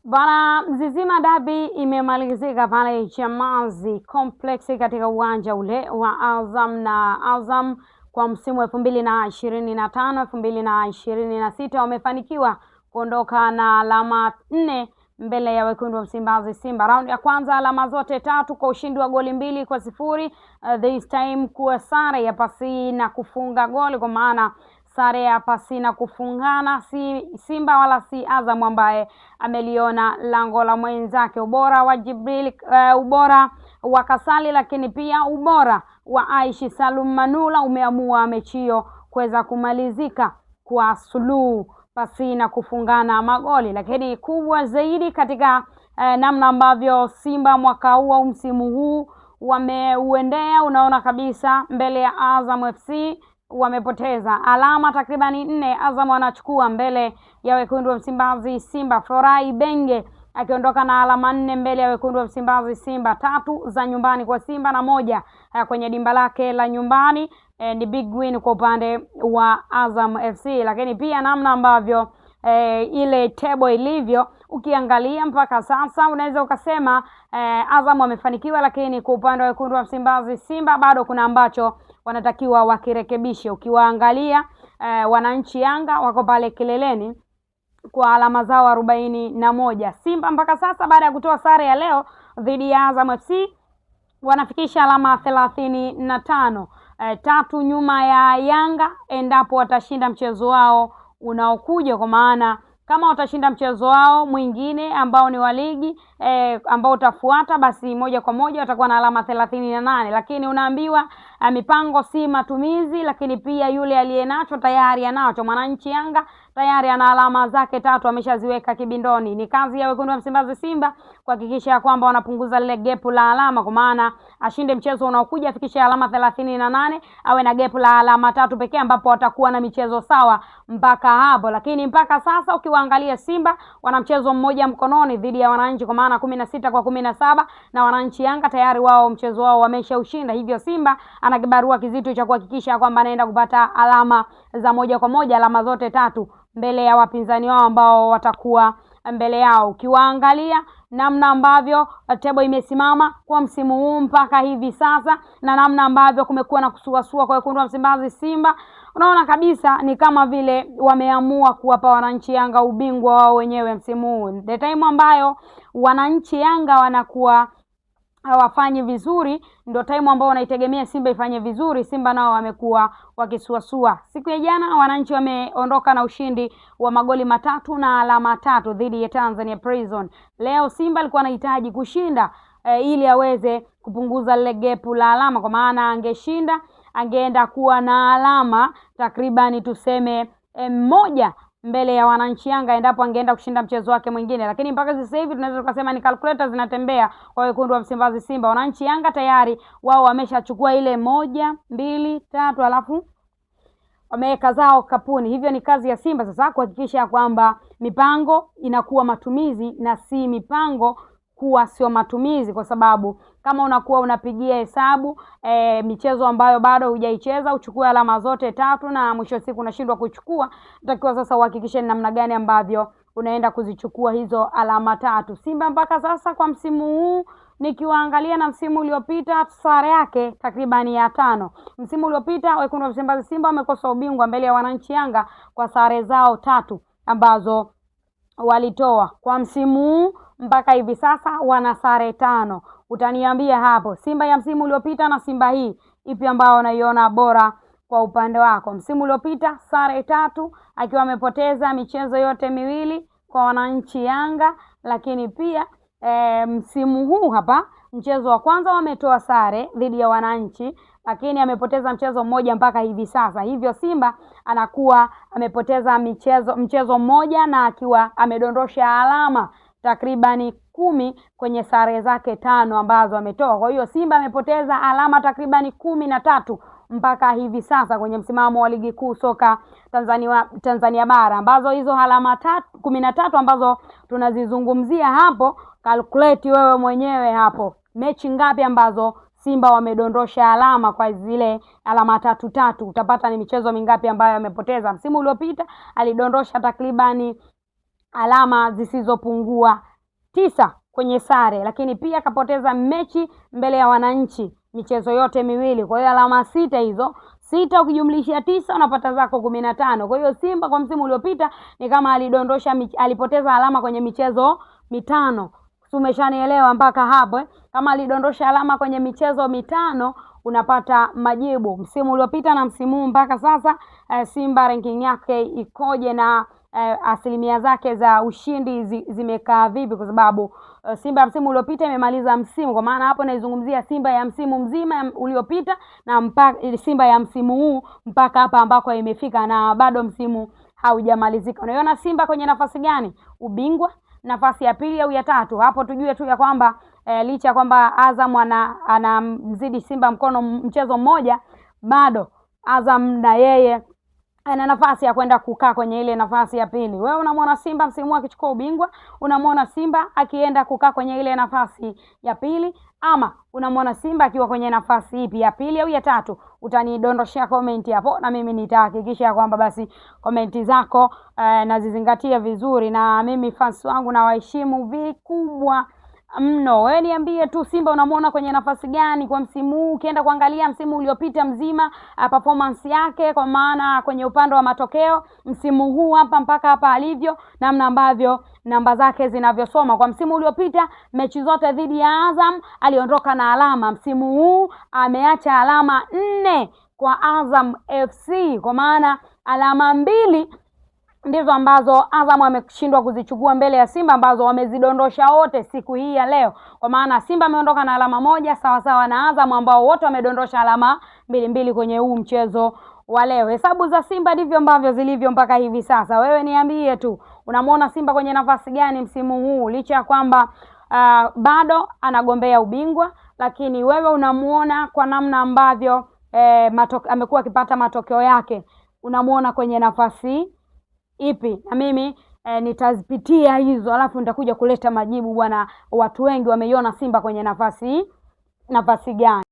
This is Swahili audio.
Bana, Mzizima Derby imemalizika pale Chamazi Complex katika uwanja ule wa Azam, na Azam kwa msimu 2025 2026 wamefanikiwa kuondoka na alama 4 mbele ya wekundu wa Msimbazi Simba. Round ya kwanza alama zote 3 kwa ushindi wa goli 2-0. This time kuwa sare ya pasi na kufunga goli, kwa maana sare ya pasi na kufungana, si Simba wala si Azam ambaye ameliona lango la mwenzake. Ubora wa Jibril, ubora wa Kasali, lakini pia ubora wa Aishi Salum Manula umeamua mechi hiyo kuweza kumalizika kwa suluhu pasi na kufungana magoli. Lakini kubwa zaidi katika namna ambavyo Simba mwaka huu msimu huu wameuendea, unaona kabisa mbele ya Azam FC wamepoteza alama takribani 4. Azam wanachukua mbele ya wekundu wa Msimbazi Simba. Florai Benge akiondoka na alama 4 mbele ya wekundu wa Msimbazi Simba, 3 za nyumbani kwa Simba na 1 kwenye dimba lake la nyumbani. Ni big win kwa upande wa Azam FC. Lakini pia namna ambavyo ile table ilivyo, ukiangalia mpaka sasa unaweza ukasema Azam wamefanikiwa, lakini kwa upande wa wekundu wa Msimbazi Simba bado kuna ambacho wanatakiwa wakirekebishe. Ukiwaangalia wananchi Yanga wako pale kileleni kwa alama zao 41. Simba mpaka sasa baada ya kutoa sare ya leo dhidi ya Azam FC wanafikisha alama 35, 3 nyuma ya Yanga endapo watashinda mchezo wao unaokuja, kwa maana kama watashinda mchezo wao mwingine ambao ni wa ligi ambao utafuata, basi moja kwa moja watakuwa na alama 38. Lakini unaambiwa mipango si matumizi, lakini pia yule aliyenacho tayari anacho. Mwananchi Yanga tayari ana alama zake 3 ameshaziweka kibindoni. Ni kazi ya wekundu wa Msimbazi Simba kuhakikisha kwamba wanapunguza lile gap la alama, kwa maana ashinde mchezo unaokuja afikishe alama 38, awe na gap la alama 3 pekee, ambapo watakuwa na michezo sawa mpaka hapo. Lakini mpaka sasa ukiwaangalia Simba wana mchezo mmoja mkononi dhidi ya wananchi, kwa maana 16-17, na wananchi Yanga tayari wao mchezo wao wameshaushinda. Hivyo Simba ana kibarua kizito cha kuhakikisha kwamba anaenda kupata alama za moja kwa moja, alama zote 3 mbele ya wapinzani wao ambao watakuwa mbele yao. Ukiwaangalia namna ambavyo table imesimama kwa msimu huu mpaka hivi sasa, na namna ambavyo kumekuwa na kusuasua kwa wekundu wa Msimbazi Simba, unaona kabisa ni kama vile wameamua kuwapa wananchi Yanga ubingwa wao wenyewe msimu huu. The time ambayo wananchi Yanga wanakuwa hawafanyi vizuri ndio time ambao wanaitegemea Simba ifanye vizuri. Simba nao wamekuwa wakisuasua. Siku ya jana wananchi wameondoka na ushindi wa magoli 3 na alama 3 dhidi ya Tanzania Prison. Leo Simba alikuwa anahitaji kushinda ili aweze kupunguza lile gap la alama, kwa maana angeshinda angeenda kuwa na alama takribani tuseme 1 mbele ya wananchi Yanga endapo angeenda kushinda mchezo wake mwingine. Lakini mpaka sasa hivi tunaweza tukasema ni calculator zinatembea kwa wekundu wa Msimbazi Simba. Wananchi Yanga tayari wao wameshachukua ile 1, 2, 3 alafu wameweka zao kapuni. Hivyo ni kazi ya Simba sasa kuhakikisha kwamba mipango inakuwa matumizi na si mipango kuwa sio matumizi, kwa sababu kama unakuwa unapigia hesabu michezo ambayo bado hujaicheza uchukue alama zote 3 na mwisho siku unashindwa kuchukua, utakiwa sasa uhakikishe namna gani ambavyo unaenda kuzichukua hizo alama 3. Simba mpaka sasa kwa msimu huu nikiwaangalia na msimu uliopita sare yake takribani ya 5. Msimu uliopita wekundu wa Msimbazi Simba wamekosa ubingwa mbele ya wananchi Yanga kwa sare zao 3 ambazo walitoa. Kwa msimu huu mpaka hivi sasa wana sare 5. Utaniambia hapo Simba ya msimu uliopita na Simba hii ipi ambao unaiona bora kwa upande wako? Msimu uliopita sare 3 akiwa amepoteza michezo yote miwili kwa wananchi Yanga, lakini pia msimu huu hapa mchezo wa kwanza wametoa sare dhidi ya wananchi, lakini amepoteza mchezo mmoja mpaka hivi sasa. Hivyo Simba anakuwa amepoteza mchezo mmoja na akiwa amedondosha alama takribani 10 kwenye sare zake 5 ambazo ametoa. Kwa hiyo Simba amepoteza alama takribani 13 mpaka hivi sasa kwenye msimamo wa ligi kuu soka Tanzania bara, ambazo hizo alama 13 ambazo tunazizungumzia hapo, calculate wewe mwenyewe hapo mechi ngapi ambazo Simba wamedondosha alama kwa zile alama 3, utapata ni michezo mingapi ambayo amepoteza. Msimu uliopita alidondosha takribani alama zisizopungua 9 kwenye sare, lakini pia kapoteza mechi mbele ya Wananchi michezo yote miwili. Kwa hiyo alama 6 hizo, 6 ukijumlisha 9 unapata zako 15. Kwa hiyo Simba kwa msimu uliopita ni kama alipoteza alama kwenye michezo mitano. Umeshanielewa mpaka hapo eh? Kama alidondosha alama kwenye michezo mitano unapata majibu. Msimu uliopita na msimu huu mpaka sasa Simba ranking yake ikoje na asilimia zake za ushindi zimekaa vipi? Kwa sababu Simba msimu uliopita imemaliza msimu, kwa maana hapo naizungumzia Simba ya msimu mzima uliopita na mpaka Simba ya msimu huu mpaka hapa ambako imefika, na bado msimu haujamalizika. Unaiona Simba kwenye nafasi gani? Ubingwa, nafasi ya pili au ya tatu? Hapo tujue tu ya kwamba licha ya kwamba Azam anamzidi Simba mchezo mmoja, bado Azam na yeye ana nafasi ya kwenda kukaa kwenye ile nafasi ya pili. Wewe unamwona Simba msimu akichukua ubingwa? Unamwona Simba akienda kukaa kwenye ile nafasi ya pili, ama unamwona Simba akiwa kwenye nafasi ipi, ya pili au ya tatu? Utanidondoshia comment hapo na mimi nitahakikisha kwamba basi komenti zako nazizingatia vizuri, na mimi fans wangu na waheshimu vikubwa mno. Wewe niambie tu Simba unamwona kwenye nafasi gani kwa msimu huu? Ukienda kuangalia msimu uliopita mzima performance yake, kwa maana kwenye upande wa matokeo, msimu huu hapa mpaka hapa alivyo, namna ambavyo namba zake zinavyosoma. Kwa msimu uliopita mechi zote dhidi ya Azam aliondoka na alama. Msimu huu ameacha alama 4 kwa Azam FC, kwa maana alama 2 ndizo ambazo Azam ameshindwa kuzichukua mbele ya Simba, ambazo wamezidondosha wote siku hii ya leo. Kwa maana Simba ameondoka na alama 1 sawa sawa na Azam ambao wote wamedondosha alama 2 kwenye huu mchezo wa leo. Hesabu za Simba ndivyo ambavyo zilivyo mpaka hivi sasa. Wewe niambie tu unamwona Simba kwenye nafasi gani msimu huu, licha ya kwamba bado anagombea ubingwa, lakini wewe unamuona kwa namna ambavyo amekuwa akipata matokeo yake, unamuona kwenye nafasi ipi? Na mimi nitazipitia hizo, alafu nitakuja kuleta majibu bwana. Watu wengi wameiona Simba kwenye nafasi gani.